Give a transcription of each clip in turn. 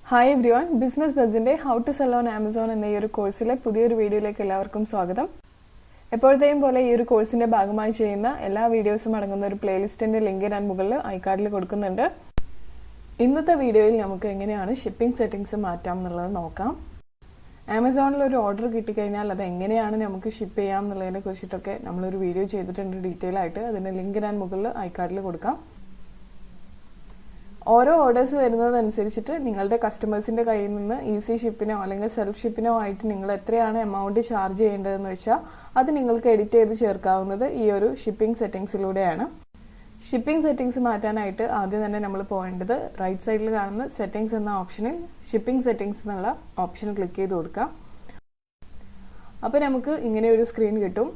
Hi everyone, Business Buzzന്റെ How to Sell on Amazon എന്ന ഈ ഒരു കോഴ്സിലെ പുതിയൊരു വീഡിയോയിലേക്ക് എല്ലാവർക്കും സ്വാഗതം. എപ്പോഴത്തെയും പോലെ ഈ ഒരു കോഴ്സിന്റെ ഭാഗമായി ചെയ്യുന്ന എല്ലാ വീഡിയോസും അടങ്ങുന്ന ഒരു പ്ലേലിസ്റ്റിന്റെ ലിങ്ക് ഞാൻ മുകളിൽ ഐകാർഡിൽ കൊടുക്കുന്നുണ്ട്. ഇന്നത്തെ വീഡിയോയിൽ നമുക്ക് എങ്ങനെയാണ് ഷിപ്പിംഗ് സെറ്റിംഗ്സ് മാറ്റാം എന്നുള്ളത് നോക്കാം. ആമസോണിൽ ഒരു ഓർഡർ കിട്ടിക്കഴിഞ്ഞാൽ അത് എങ്ങനെയാണ് നമുക്ക് ഷിപ്പ് ചെയ്യാം എന്നുള്ളതിനെ കുറിച്ചിട്ടൊക്കെ നമ്മളൊരു വീഡിയോ ചെയ്തിട്ടുണ്ട് ഡീറ്റെയിൽ ആയിട്ട്. അതിന്റെ ലിങ്ക് ഞാൻ മുകളിൽ ഐകാർഡിൽ കൊടുക്കാം. ഓരോ ഓർഡേഴ്സ് വരുന്നതനുസരിച്ചിട്ട് നിങ്ങളുടെ കസ്റ്റമേഴ്സിൻ്റെ കയ്യിൽ നിന്ന് ഈസി ഷിപ്പിനോ അല്ലെങ്കിൽ സെൽഫ് ഷിപ്പിനോ ആയിട്ട് നിങ്ങൾ എത്രയാണ് എമൗണ്ട് ചാർജ് ചെയ്യേണ്ടതെന്ന് വെച്ചാൽ അത് നിങ്ങൾക്ക് എഡിറ്റ് ചെയ്ത് ചേർക്കാവുന്നത് ഈ ഒരു ഷിപ്പിംഗ് സെറ്റിംഗ്സിലൂടെയാണ്. ഷിപ്പിംഗ് സെറ്റിംഗ്സ് മാറ്റാനായിട്ട് ആദ്യം തന്നെ നമ്മൾ പോകേണ്ടത് റൈറ്റ് സൈഡിൽ കാണുന്ന സെറ്റിംഗ്സ് എന്ന ഓപ്ഷനിൽ ഷിപ്പിംഗ് സെറ്റിംഗ്സ് എന്നുള്ള ഓപ്ഷൻ ക്ലിക്ക് ചെയ്ത് കൊടുക്കാം. അപ്പോൾ നമുക്ക് ഇങ്ങനെ ഒരു സ്ക്രീൻ കിട്ടും.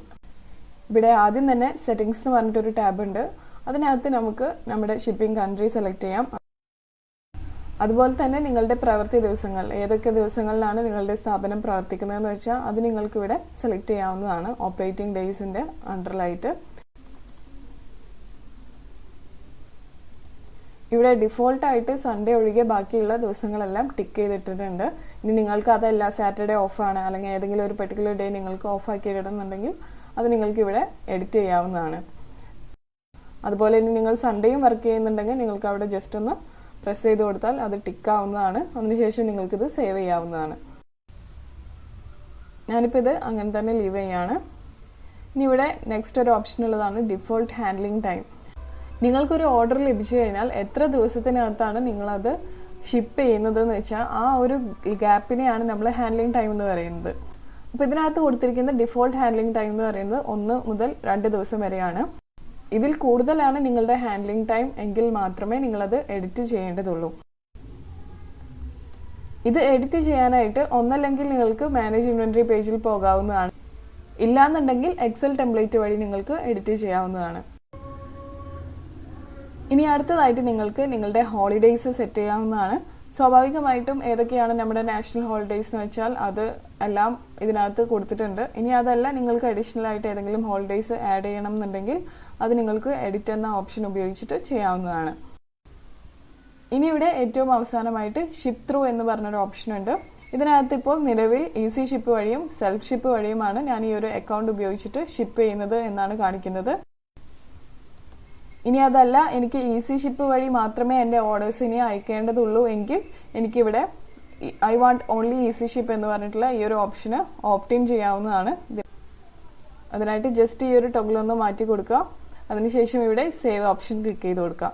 ഇവിടെ ആദ്യം തന്നെ സെറ്റിംഗ്സ് എന്ന് പറഞ്ഞിട്ടൊരു ടാബ് ഉണ്ട്. അതിനകത്ത് നമുക്ക് നമ്മുടെ ഷിപ്പിംഗ് കൺട്രി സെലക്ട് ചെയ്യാം. അതുപോലെ തന്നെ നിങ്ങളുടെ പ്രവൃത്തി ദിവസങ്ങൾ ഏതൊക്കെ ദിവസങ്ങളിലാണ് നിങ്ങളുടെ സ്ഥാപനം പ്രവർത്തിക്കുന്നതെന്ന് വെച്ചാൽ അത് നിങ്ങൾക്ക് ഇവിടെ സെലക്ട് ചെയ്യാവുന്നതാണ്. ഓപ്പറേറ്റിംഗ് ഡേയ്സിൻ്റെ അണ്ടറിലായിട്ട് ഇവിടെ ഡിഫോൾട്ടായിട്ട് സൺഡേ ഒഴികെ ബാക്കിയുള്ള ദിവസങ്ങളെല്ലാം ടിക്ക് ചെയ്തിട്ടിട്ടുണ്ട്. ഇനി നിങ്ങൾക്ക് അതല്ല സാറ്റർഡേ ഓഫാണ് അല്ലെങ്കിൽ ഏതെങ്കിലും ഒരു പെർട്ടിക്കുലർ ഡേ നിങ്ങൾക്ക് ഓഫാക്കി ഇടണമെന്നുണ്ടെങ്കിൽ അത് നിങ്ങൾക്ക് ഇവിടെ എഡിറ്റ് ചെയ്യാവുന്നതാണ്. അതുപോലെ ഇനി നിങ്ങൾ സൺഡേയും വർക്ക് ചെയ്യുന്നുണ്ടെങ്കിൽ നിങ്ങൾക്ക് അവിടെ ജസ്റ്റ് ഒന്ന് പ്രസ് ചെയ്ത് കൊടുത്താൽ അത് ടിക്കാവുന്നതാണ്. അതിനുശേഷം നിങ്ങൾക്കിത് സേവ് ചെയ്യാവുന്നതാണ്. ഞാനിപ്പോൾ ഇത് അങ്ങനെ തന്നെ ലീവ് ചെയ്യാണ്. ഇനി ഇവിടെ നെക്സ്റ്റ് ഒരു ഓപ്ഷൻ ഉള്ളതാണ് ഡിഫോൾട്ട് ഹാൻഡ്ലിംഗ് ടൈം. നിങ്ങൾക്കൊരു ഓർഡർ ലഭിച്ചു കഴിഞ്ഞാൽ എത്ര ദിവസത്തിനകത്താണ് നിങ്ങളത് ഷിപ്പ് ചെയ്യുന്നതെന്ന് വെച്ചാൽ ആ ഒരു ഗ്യാപ്പിനെയാണ് നമ്മൾ ഹാൻഡ്ലിംഗ് ടൈം എന്ന് പറയുന്നത്. അപ്പോൾ ഇതിനകത്ത് കൊടുത്തിരിക്കുന്ന ഡിഫോൾട്ട് ഹാൻഡ്ലിംഗ് ടൈം എന്ന് പറയുന്നത് 1 മുതൽ 2 ദിവസം വരെയാണ്. ഇതിൽ കൂടുതലാണ് നിങ്ങളുടെ ഹാൻഡ്ലിംഗ് ടൈം എങ്കിൽ മാത്രമേ നിങ്ങളത് എഡിറ്റ് ചെയ്യേണ്ടതുള്ളൂ. ഇത് എഡിറ്റ് ചെയ്യാനായിട്ട് ഒന്നല്ലെങ്കിൽ നിങ്ങൾക്ക് മാനേജ് ഇൻവെന്ററി പേജിൽ പോകാവുന്നതാണ്. ഇല്ലാന്നുണ്ടെങ്കിൽ എക്സൽ ടെംപ്ലേറ്റ് വഴി നിങ്ങൾക്ക് എഡിറ്റ് ചെയ്യാവുന്നതാണ്. ഇനി അടുത്തതായിട്ട് നിങ്ങൾക്ക് നിങ്ങളുടെ ഹോളിഡേയ്സ് സെറ്റ് ചെയ്യാവുന്നതാണ്. സ്വാഭാവികമായിട്ടും ഏതൊക്കെയാണ് നമ്മുടെ നാഷണൽ ഹോളിഡേയ്സ് എന്ന് വെച്ചാൽ അത് എല്ലാം ഇതിനകത്ത് കൊടുത്തിട്ടുണ്ട്. ഇനി അതല്ല നിങ്ങൾക്ക് അഡീഷണൽ ആയിട്ട് ഏതെങ്കിലും ഹോളിഡേയ്സ് ആഡ് ചെയ്യണം എന്നുണ്ടെങ്കിൽ അത് നിങ്ങൾക്ക് എഡിറ്റ് എന്ന ഓപ്ഷൻ ഉപയോഗിച്ചിട്ട് ചെയ്യാവുന്നതാണ്. ഇനി ഇവിടെ ഏറ്റവും അവസാനമായിട്ട് ഷിപ്പ് ത്രൂ എന്ന് പറഞ്ഞൊരു ഓപ്ഷൻ ഉണ്ട്. ഇതിനകത്ത് ഇപ്പോൾ നിലവിൽ ഈസി ഷിപ്പ് വഴിയും സെൽഫ് ഷിപ്പ് വഴിയുമാണ് ഞാൻ ഈ ഒരു അക്കൗണ്ട് ഉപയോഗിച്ചിട്ട് ഷിപ്പ് ചെയ്യുന്നത് എന്നാണ് കാണിക്കുന്നത്. ഇനി അതല്ല എനിക്ക് ഈസി ഷിപ്പ് വഴി മാത്രമേ എൻ്റെ ഓർഡേഴ്സ് ഇനി അയക്കേണ്ടതുള്ളൂ എങ്കിൽ എനിക്കിവിടെ I want only easy ship എന്ന് പറഞ്ഞിട്ടുള്ള ഈ ഒരു ഓപ്ഷന് ഓപ്റ്റ് ഇൻ ചെയ്യാവുന്നതാണ്. അതിനായിട്ട് ജസ്റ്റ് ഈ ഒരു ടോഗിൾ ഒന്ന് മാറ്റി കൊടുക്കുക. അതിനുശേഷം ഇവിടെ സേവ് ഓപ്ഷൻ ക്ലിക്ക് ചെയ്ത് കൊടുക്കുക.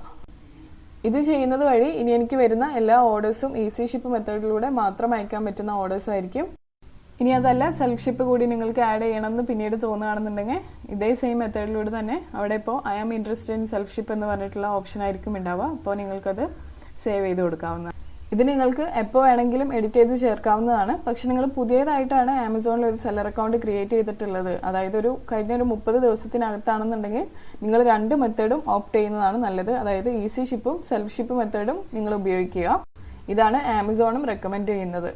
ഇത് ചെയ്യുന്നത് വഴി ഇനി എനിക്ക് വരുന്ന എല്ലാ ഓർഡേഴ്സും ഈസി ഷിപ്പ് മെത്തേഡിലൂടെ മാത്രം അയക്കാൻ പറ്റുന്ന ഓർഡേഴ്സ് ആയിരിക്കും. ഇനി അതല്ല സെൽഫ് ഷിപ്പ് കൂടി നിങ്ങൾക്ക് ആഡ് ചെയ്യണമെന്ന് പിന്നീട് തോന്നുകയാണെന്നുണ്ടെങ്കിൽ ഇതേ സെയിം മെത്തേഡിലൂടെ തന്നെ അവിടെ ഇപ്പോൾ I am interested in self ship എന്ന് പറഞ്ഞിട്ടുള്ള ഓപ്ഷൻ ആയിരിക്കും ഉണ്ടാവുക. അപ്പോൾ നിങ്ങൾക്കത് സേവ് ചെയ്ത് കൊടുക്കാവുന്നതാണ്. ഇത് നിങ്ങൾക്ക് എപ്പോൾ വേണമെങ്കിലും എഡിറ്റ് ചെയ്ത് ചേർക്കാവുന്നതാണ്. പക്ഷെ നിങ്ങൾ പുതിയതായിട്ടാണ് ആമസോണിൽ ഒരു സെല്ലർ അക്കൗണ്ട് ക്രിയേറ്റ് ചെയ്തിട്ടുള്ളത്, അതായത് കഴിഞ്ഞ ഒരു 30 ദിവസത്തിനകത്താണെന്നുണ്ടെങ്കിൽ നിങ്ങൾ 2 മെത്തേഡും ഓപ്റ്റ് ചെയ്യുന്നതാണ് നല്ലത്. അതായത് ഈസി ഷിപ്പും സെൽഫ് ഷിപ്പ് മെത്തേഡും നിങ്ങൾ ഉപയോഗിക്കുക. ഇതാണ് ആമസോണും റെക്കമെൻഡ് ചെയ്യുന്നത്.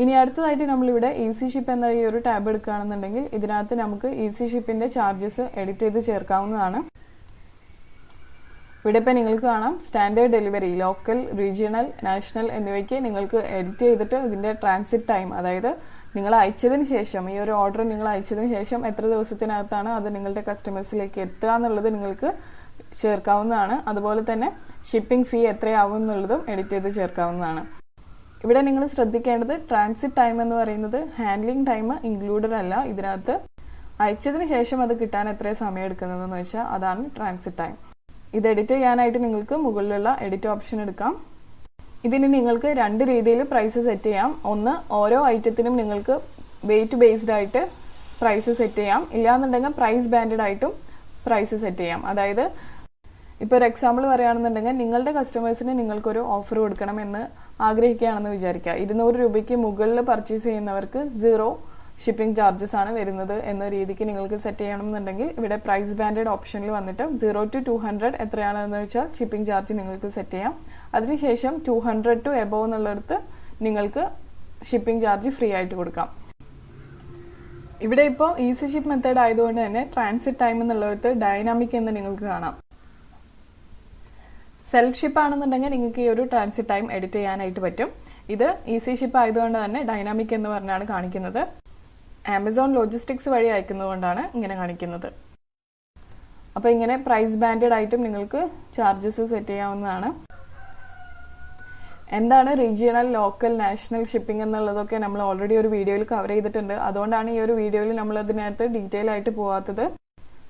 ഇനി അടുത്തതായിട്ട് നമ്മളിവിടെ ഈസി ഷിപ്പ് എന്ന ഈ ഒരു ടാബ് എടുക്കുകയാണെന്നുണ്ടെങ്കിൽ ഇതിനകത്ത് നമുക്ക് ഈസി ഷിപ്പിൻ്റെ ചാർജസ് എഡിറ്റ് ചെയ്ത് ചേർക്കാവുന്നതാണ്. ഇവിടെ ഇപ്പോൾ നിങ്ങൾക്ക് കാണാം standard delivery, local, regional, national എന്നിവയ്ക്ക് നിങ്ങൾക്ക് എഡിറ്റ് ചെയ്തിട്ട് ഇതിൻ്റെ ട്രാൻസിറ്റ് ടൈം, അതായത് നിങ്ങൾ അയച്ചതിന് ശേഷം ഈ ഒരു ഓർഡർ നിങ്ങൾ അയച്ചതിന് ശേഷം എത്ര ദിവസത്തിനകത്താണ് അത് നിങ്ങളുടെ കസ്റ്റമേഴ്സിലേക്ക് എത്തുക എന്നുള്ളത് നിങ്ങൾക്ക് ചേർക്കാവുന്നതാണ്. അതുപോലെ തന്നെ ഷിപ്പിംഗ് ഫീ എത്രയാവും എന്നുള്ളതും എഡിറ്റ് ചെയ്ത് ചേർക്കാവുന്നതാണ്. ഇവിടെ നിങ്ങൾ ശ്രദ്ധിക്കേണ്ടത് ട്രാൻസിറ്റ് ടൈം എന്ന് പറയുന്നത് ഹാൻഡ്ലിംഗ് ടൈം ഇൻക്ലൂഡഡ് അല്ല. ഇതിനകത്ത് അയച്ചതിന് ശേഷം അത് കിട്ടാൻ എത്ര സമയം എടുക്കുന്നതെന്ന് വെച്ചാൽ അതാണ് ട്രാൻസിറ്റ് ടൈം. ഇത് എഡിറ്റ് ചെയ്യാനായിട്ട് നിങ്ങൾക്ക് മുകളിലുള്ള എഡിറ്റ് ഓപ്ഷൻ എടുക്കാം. ഇതിന് നിങ്ങൾക്ക് 2 രീതിയിൽ പ്രൈസ് സെറ്റ് ചെയ്യാം. ഒന്ന്, ഓരോ ഐറ്റത്തിനും നിങ്ങൾക്ക് വെയിറ്റ് ബേസ്ഡ് ആയിട്ട് പ്രൈസ് സെറ്റ് ചെയ്യാം. ഇല്ലാന്നുണ്ടെങ്കിൽ പ്രൈസ് ബാൻഡഡ് ആയിട്ടും പ്രൈസ് സെറ്റ് ചെയ്യാം. അതായത് ഇപ്പോൾ ഒരു എക്സാമ്പിൾ പറയുകയാണെന്നുണ്ടെങ്കിൽ നിങ്ങളുടെ കസ്റ്റമേഴ്സിന് നിങ്ങൾക്കൊരു ഓഫർ കൊടുക്കണമെന്ന് ആഗ്രഹിക്കുകയാണെന്ന് വിചാരിക്കുക. 200 രൂപയ്ക്ക് മുകളിൽ പർച്ചേസ് ചെയ്യുന്നവർക്ക് 0 ഷിപ്പിംഗ് ചാർജസ് ആണ് വരുന്നത് എന്ന രീതിക്ക് നിങ്ങൾക്ക് സെറ്റ് ചെയ്യണമെന്നുണ്ടെങ്കിൽ ഇവിടെ പ്രൈസ് ബാൻഡഡ് ഓപ്ഷനിൽ വന്നിട്ട് 0 to 200 എത്രയാണെന്ന് വെച്ചാൽ ഷിപ്പിംഗ് ചാർജ് നിങ്ങൾക്ക് സെറ്റ് ചെയ്യാം. അതിനുശേഷം 200 to എബോവ് എന്നുള്ളിടത്ത് നിങ്ങൾക്ക് ഷിപ്പിംഗ് ചാർജ് ഫ്രീ ആയിട്ട് കൊടുക്കാം. ഇവിടെ ഇപ്പോൾ ഈസി ഷിപ്പ് മെത്തേഡ് ആയതുകൊണ്ട് തന്നെ ട്രാൻസിറ്റ് ടൈം എന്നുള്ളിടത്ത് ഡൈനാമിക് എന്ന് നിങ്ങൾക്ക് കാണാം. സെൽഫ് ഷിപ്പ് ആണെന്നുണ്ടെങ്കിൽ നിങ്ങൾക്ക് ഈ ഒരു ട്രാൻസിറ്റ് ടൈം എഡിറ്റ് ചെയ്യാനായിട്ട് പറ്റും. ഇത് ഈസി ഷിപ്പ് ആയതുകൊണ്ട് തന്നെ ഡൈനാമിക് എന്ന് പറഞ്ഞാണ് കാണിക്കുന്നത്. ആമസോൺ ലോജിസ്റ്റിക്സ് വഴി അയക്കുന്നതുകൊണ്ടാണ് ഇങ്ങനെ കാണിക്കുന്നത്. അപ്പോൾ ഇങ്ങനെ പ്രൈസ് ബാൻഡഡ് ആയിട്ടും നിങ്ങൾക്ക് ചാർജസ് സെറ്റ് ചെയ്യാവുന്നതാണ്. എന്താണ് റീജിയണൽ, ലോക്കൽ, നാഷണൽ ഷിപ്പിംഗ് എന്നുള്ളതൊക്കെ നമ്മൾ ഓൾറെഡി ഒരു വീഡിയോയിൽ കവർ ചെയ്തിട്ടുണ്ട്. അതുകൊണ്ടാണ് ഈ ഒരു വീഡിയോയിൽ നമ്മൾ അതിനകത്ത് ഡീറ്റെയിൽ ആയിട്ട് പോകാത്തത്.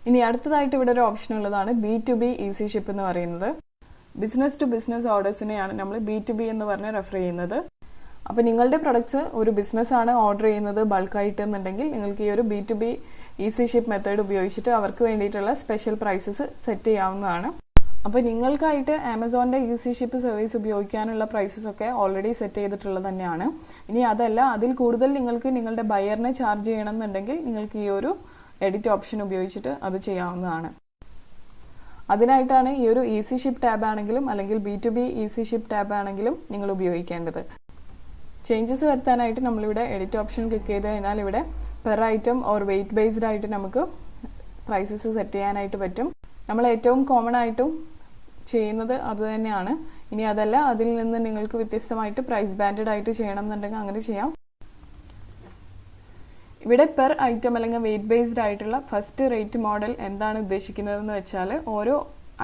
ഇനി അടുത്തതായിട്ട് ഇവിടെ ഒരു ഓപ്ഷൻ ഉള്ളതാണ് B2B ഈസി ഷിപ്പ് എന്ന് പറയുന്നത്. ബിസിനസ് ടു ബിസിനസ് ഓർഡേഴ്സിനെയാണ് നമ്മൾ B2B എന്ന് പറഞ്ഞ് റെഫർ ചെയ്യുന്നത്. അപ്പോൾ നിങ്ങളുടെ പ്രൊഡക്ട്സ് ഒരു ബിസിനസ്സാണ് ഓർഡർ ചെയ്യുന്നത് ബൾക്കായിട്ട് എന്നുണ്ടെങ്കിൽ നിങ്ങൾക്ക് ഈ ഒരു B2B ഈസി ഷിപ്പ് മെത്തേഡ് ഉപയോഗിച്ചിട്ട് അവർക്ക് വേണ്ടിയിട്ടുള്ള സ്പെഷ്യൽ പ്രൈസസ് സെറ്റ് ചെയ്യാവുന്നതാണ്. അപ്പോൾ നിങ്ങൾക്കായിട്ട് ആമസോണിൻ്റെ ഈസി ഷിപ്പ് സർവീസ് ഉപയോഗിക്കാനുള്ള പ്രൈസസ് ഒക്കെ ഓൾറെഡി സെറ്റ് ചെയ്തിട്ടുള്ളത് തന്നെയാണ്. ഇനി അതല്ല, അതിൽ കൂടുതൽ നിങ്ങൾക്ക് നിങ്ങളുടെ ബയറിനെ ചാർജ് ചെയ്യണം എന്നുണ്ടെങ്കിൽ നിങ്ങൾക്ക് ഈ ഒരു എഡിറ്റ് ഓപ്ഷൻ ഉപയോഗിച്ചിട്ട് അത് ചെയ്യാവുന്നതാണ്. അതിനായിട്ടാണ് ഈ ഒരു ഈസി ഷിപ്പ് ടാബ് ആണെങ്കിലും അല്ലെങ്കിൽ B2B ഈസി ഷിപ്പ് ടാബ് ആണെങ്കിലും നിങ്ങൾ ഉപയോഗിക്കേണ്ടത്. ചേഞ്ചസ് വരുത്താനായിട്ട് നമ്മളിവിടെ എഡിറ്റ് ഓപ്ഷൻ ക്ലിക്ക് ചെയ്ത് കഴിഞ്ഞാൽ ഇവിടെ per item or weight based ആയിട്ട് നമുക്ക് പ്രൈസസ് സെറ്റ് ചെയ്യാനായിട്ട് പറ്റും. നമ്മൾ ഏറ്റവും കോമൺ ആയിട്ടും ചെയ്യുന്നത് അത് തന്നെയാണ്. ഇനി അതല്ല, അതിൽ നിന്ന് നിങ്ങൾക്ക് വ്യത്യസ്തമായിട്ട് പ്രൈസ് ബാൻഡഡ് ആയിട്ട് ചെയ്യണം എന്നുണ്ടെങ്കിൽ അങ്ങനെ ചെയ്യാം. ഇവിടെ പെർ ഐറ്റം അല്ലെങ്കിൽ വെയിറ്റ് ബേസ്ഡ് ആയിട്ടുള്ള ഫസ്റ്റ് റേറ്റ് മോഡൽ എന്താണ് ഉദ്ദേശിക്കുന്നതെന്ന് വെച്ചാൽ ഓരോ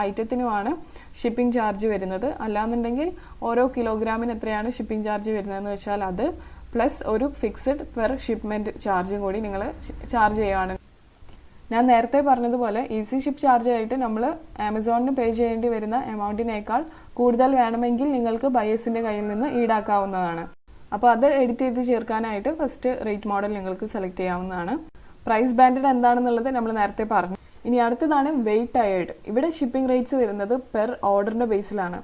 ഐറ്റത്തിനുമാണ് ഷിപ്പിംഗ് ചാർജ് വരുന്നത്. അല്ലാന്നുണ്ടെങ്കിൽ ഓരോ കിലോഗ്രാമിന് എത്രയാണ് ഷിപ്പിംഗ് ചാർജ് വരുന്നതെന്ന് വെച്ചാൽ അത് പ്ലസ് ഒരു ഫിക്സഡ് പെർ ഷിപ്മെൻറ്റ് ചാർജും കൂടി നിങ്ങൾ ചാർജ് ചെയ്യുകയാണ്. ഞാൻ നേരത്തെ പറഞ്ഞതുപോലെ ഈസി ഷിപ്പ് ചാർജ് ആയിട്ട് നമ്മൾ ആമസോണിന് പേ ചെയ്യേണ്ടി വരുന്ന എമൗണ്ടിനേക്കാൾ കൂടുതൽ വേണമെങ്കിൽ നിങ്ങൾക്ക് ബയേഴ്സിൻ്റെ കയ്യിൽ നിന്ന് ഈടാക്കാവുന്നതാണ്. അപ്പോൾ അത് എഡിറ്റ് ചെയ്ത് ചേർക്കാനായിട്ട് ഫസ്റ്റ് റേറ്റ് മോഡൽ നിങ്ങൾക്ക് സെലക്ട് ചെയ്യാവുന്നതാണ്. പ്രൈസ് ബാൻഡഡ് എന്താണെന്നുള്ളത് നമ്മൾ നേരത്തെ പറഞ്ഞു. ഇനി അടുത്തതാണ് വെയിറ്റ് ടയേർഡ്. ഇവിടെ ഷിപ്പിംഗ് റേറ്റ്സ് വരുന്നത് പെർ ഓർഡറിൻ്റെ ബേസിലാണ്.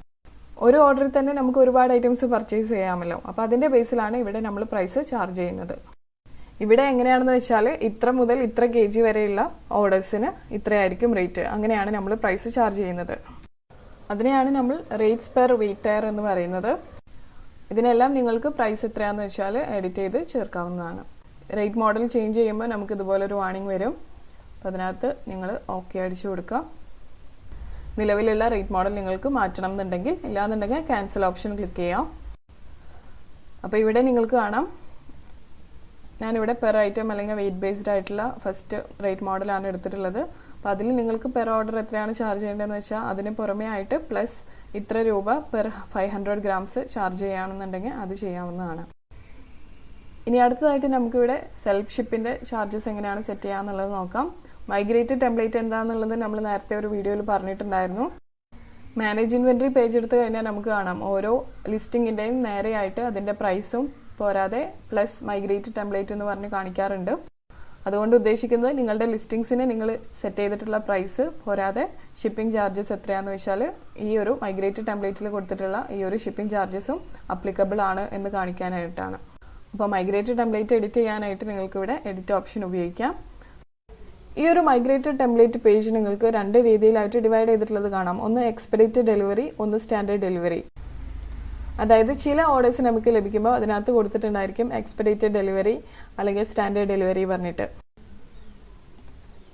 ഒരു ഓർഡറിൽ തന്നെ നമുക്ക് ഒരുപാട് ഐറ്റംസ് പർച്ചേസ് ചെയ്യാമല്ലോ. അപ്പോൾ അതിൻ്റെ ബേസിലാണ് ഇവിടെ നമ്മൾ പ്രൈസ് ചാർജ് ചെയ്യുന്നത്. ഇവിടെ എങ്ങനെയാണെന്ന് വെച്ചാൽ ഇത്ര മുതൽ ഇത്ര kg വരെയുള്ള ഓർഡേഴ്സിന് ഇത്രയായിരിക്കും റേറ്റ്. അങ്ങനെയാണ് നമ്മൾ പ്രൈസ് ചാർജ് ചെയ്യുന്നത്. അതിനെയാണ് നമ്മൾ റേറ്റ്സ് പെർ വെയിറ്റ് ടയർ എന്ന് പറയുന്നത്. ഇതിനെല്ലാം നിങ്ങൾക്ക് പ്രൈസ് എത്രയാണെന്ന് വെച്ചാൽ എഡിറ്റ് ചെയ്ത് ചേർക്കാവുന്നതാണ്. റേറ്റ് മോഡൽ ചേഞ്ച് ചെയ്യുമ്പോൾ നമുക്ക് ഇതുപോലൊരു വാർണിംഗ് വരും. അപ്പോൾ അതിനകത്ത് നിങ്ങൾ ഓക്കെ അടിച്ചു കൊടുക്കുക. നിലവിലുള്ള റേറ്റ് മോഡൽ നിങ്ങൾക്ക് മാറ്റണം എന്നുണ്ടെങ്കിൽ, ഇല്ലാന്നുണ്ടെങ്കിൽ ക്യാൻസൽ ഓപ്ഷൻ ക്ലിക്ക് ചെയ്യാം. അപ്പോൾ ഇവിടെ നിങ്ങൾക്ക് കാണാം, ഞാനിവിടെ പെർ ഐറ്റം അല്ലെങ്കിൽ വെയിറ്റ് ബേസ്ഡ് ആയിട്ടുള്ള ഫസ്റ്റ് റേറ്റ് മോഡലാണ് എടുത്തിട്ടുള്ളത്. അപ്പോൾ അതിൽ നിങ്ങൾക്ക് പെർ ഓർഡർ എത്രയാണ് ചാർജ് ചെയ്യേണ്ടതെന്ന് വെച്ചാൽ അതിന് പുറമേ ആയിട്ട് പ്ലസ് ഇത്ര രൂപ പെർ 500 ഗ്രാംസ് ചാർജ് ചെയ്യുകയാണെന്നുണ്ടെങ്കിൽ അത് ചെയ്യാവുന്നതാണ്. ഇനി അടുത്തതായിട്ട് നമുക്കിവിടെ സെൽഫ് ഷിപ്പിൻ്റെ ചാർജസ് എങ്ങനെയാണ് സെറ്റ് ചെയ്യാന്നുള്ളത് നോക്കാം. മൈഗ്രേറ്റഡ് ടെംപ്ലേറ്റ് എന്താണെന്നുള്ളത് നമ്മൾ നേരത്തെ ഒരു വീഡിയോയിൽ പറഞ്ഞിട്ടുണ്ടായിരുന്നു. മാനേജ് ഇൻവെൻറ്ററി പേജ് എടുത്തു കഴിഞ്ഞാൽ നമുക്ക് കാണാം ഓരോ ലിസ്റ്റിങ്ങിൻ്റെയും നേരെയായിട്ട് അതിൻ്റെ പ്രൈസും പോരാതെ പ്ലസ് മൈഗ്രേറ്റഡ് ടെംപ്ലേറ്റ് എന്ന് പറഞ്ഞ് കാണിക്കാറുണ്ട്. അതുകൊണ്ട് ഉദ്ദേശിക്കുന്നത് നിങ്ങളുടെ ലിസ്റ്റിങ്സിന് നിങ്ങൾ സെറ്റ് ചെയ്തിട്ടുള്ള പ്രൈസ് പോരാതെ ഷിപ്പിംഗ് ചാർജസ് എത്രയാണെന്ന് വെച്ചാൽ ഈ ഒരു മൈഗ്രേറ്റഡ് ടെംപ്ലേറ്റിൽ കൊടുത്തിട്ടുള്ള ഈ ഒരു ഷിപ്പിംഗ് ചാർജസും അപ്ലിക്കബിൾ ആണ് എന്ന് കാണിക്കാനായിട്ടാണ്. അപ്പോൾ മൈഗ്രേറ്റഡ് ടെംപ്ലേറ്റ് എഡിറ്റ് ചെയ്യാനായിട്ട് നിങ്ങൾക്ക് ഇവിടെ എഡിറ്റ് ഓപ്ഷൻ ഉപയോഗിക്കാം. ഈ ഒരു മൈഗ്രേറ്റഡ് ടെംപ്ലേറ്റ് പേജ് നിങ്ങൾക്ക് രണ്ട് രീതിയിലായിട്ട് ഡിവൈഡ് ചെയ്തിട്ടുള്ളത് കാണാം. ഒന്ന് എക്സ്പെഡിറ്റഡ് ഡെലിവറി, ഒന്ന് സ്റ്റാൻഡേർഡ് ഡെലിവറി. അതായത് ചില ഓർഡേഴ്സ് നമുക്ക് ലഭിക്കുമ്പോൾ അതിനകത്ത് കൊടുത്തിട്ടുണ്ടായിരിക്കും എക്സ്പെഡിറ്റഡ് ഡെലിവറി അല്ലെങ്കിൽ സ്റ്റാൻഡേർഡ് ഡെലിവറി പറഞ്ഞിട്ട്.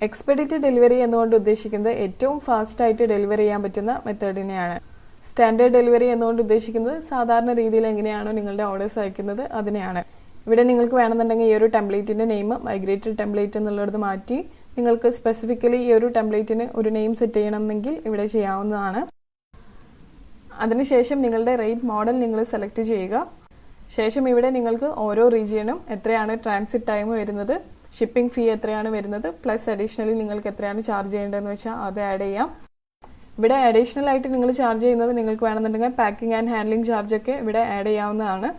എക്സ്പെഡിറ്റഡ് ഡെലിവറി എന്നുകൊണ്ട് ഉദ്ദേശിക്കുന്നത് ഏറ്റവും ഫാസ്റ്റായിട്ട് ഡെലിവറി ചെയ്യാൻ പറ്റുന്ന മെത്തേഡിനെയാണ്. സ്റ്റാൻഡേർഡ് ഡെലിവറി എന്നുകൊണ്ട് ഉദ്ദേശിക്കുന്നത് സാധാരണ രീതിയിൽ എങ്ങനെയാണോ നിങ്ങളുടെ ഓർഡേഴ്സ് അയക്കുന്നത് അതിനെയാണ്. ഇവിടെ നിങ്ങൾക്ക് വേണമെന്നുണ്ടെങ്കിൽ ഈ ഒരു ടെംപ്ലേറ്റിൻ്റെ നെയിം മൈഗ്രേറ്റഡ് ടെംപ്ലേറ്റ് എന്നുള്ളത് മാറ്റി നിങ്ങൾക്ക് സ്പെസിഫിക്കലി ഈ ഒരു ടെംപ്ലേറ്റിന് ഒരു നെയിം സെറ്റ് ചെയ്യണമെന്നെങ്കിൽ ഇവിടെ ചെയ്യാവുന്നതാണ്. അതിനുശേഷം നിങ്ങളുടെ റേറ്റ് മോഡൽ നിങ്ങൾ സെലക്ട് ചെയ്യുക. ശേഷം ഇവിടെ നിങ്ങൾക്ക് ഓരോ റീജിയനും എത്രയാണ് ട്രാൻസിറ്റ് ടൈം വരുന്നത്, ഷിപ്പിംഗ് ഫീ എത്രയാണ് വരുന്നത്, പ്ലസ് അഡീഷണലി നിങ്ങൾക്ക് എത്രയാണ് ചാർജ് ചെയ്യേണ്ടതെന്ന് വെച്ചാൽ അത് ആഡ് ചെയ്യാം. ഇവിടെ അഡീഷണൽ ആയിട്ട് നിങ്ങൾ ചാർജ് ചെയ്യുന്നത് നിങ്ങൾക്ക് വേണമെന്നുണ്ടെങ്കിൽ പാക്കിംഗ് ആൻഡ് ഹാൻഡ്ലിംഗ് ചാർജൊക്കെ ഇവിടെ ആഡ് ചെയ്യാവുന്നതാണ്.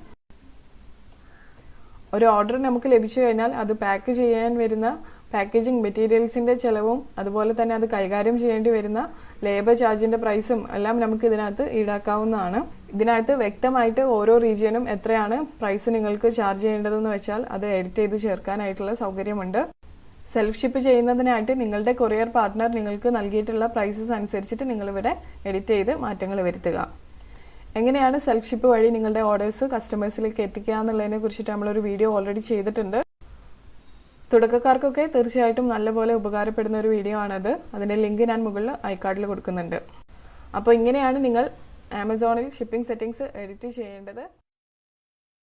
ഒരു ഓർഡർ നമുക്ക് ലഭിച്ചു കഴിഞ്ഞാൽ അത് പാക്ക് ചെയ്യാൻ വരുന്ന പാക്കേജിങ് മെറ്റീരിയൽസിൻ്റെ ചിലവും അതുപോലെ തന്നെ അത് കൈകാര്യം ചെയ്യേണ്ടി വരുന്ന ലേബർ ചാർജിൻ്റെ പ്രൈസും എല്ലാം നമുക്ക് ഇതിനകത്ത് ഈടാക്കാവുന്നതാണ്. ഇതിനകത്ത് വ്യക്തമായിട്ട് ഓരോ റീജിയനും എത്രയാണ് പ്രൈസ് നിങ്ങൾക്ക് ചാർജ് ചെയ്യേണ്ടതെന്ന് വെച്ചാൽ അത് എഡിറ്റ് ചെയ്ത് ചേർക്കാനായിട്ടുള്ള സൗകര്യമുണ്ട്. സെൽഫ് ഷിപ്പ് ചെയ്യുന്നതിനായിട്ട് നിങ്ങളുടെ കൊറിയർ പാർട്ട്ണർ നിങ്ങൾക്ക് നൽകിയിട്ടുള്ള പ്രൈസസ് അനുസരിച്ചിട്ട് നിങ്ങളിവിടെ എഡിറ്റ് ചെയ്ത് മാറ്റങ്ങൾ വരുത്തുക. എങ്ങനെയാണ് സെൽഫ് ഷിപ്പ് വഴി നിങ്ങളുടെ ഓർഡേഴ്സ് കസ്റ്റമേഴ്സിലേക്ക് എത്തിക്കുക എന്നുള്ളതിനെ കുറിച്ചിട്ട് നമ്മളൊരു വീഡിയോ ഓൾറെഡി ചെയ്തിട്ടുണ്ട്. തുടക്കക്കാർക്കൊക്കെ തീർച്ചയായിട്ടും നല്ലപോലെ ഉപകാരപ്പെടുന്ന ഒരു വീഡിയോ ആണത്. അതിൻ്റെ ലിങ്ക് ഞാൻ മുകളിൽ ഐക്കാർഡിൽ കൊടുക്കുന്നുണ്ട്. അപ്പോൾ ഇങ്ങനെയാണ് നിങ്ങൾ ആമസോണിൽ ഷിപ്പിംഗ് സെറ്റിങ്സ് എഡിറ്റ് ചെയ്യേണ്ടത്.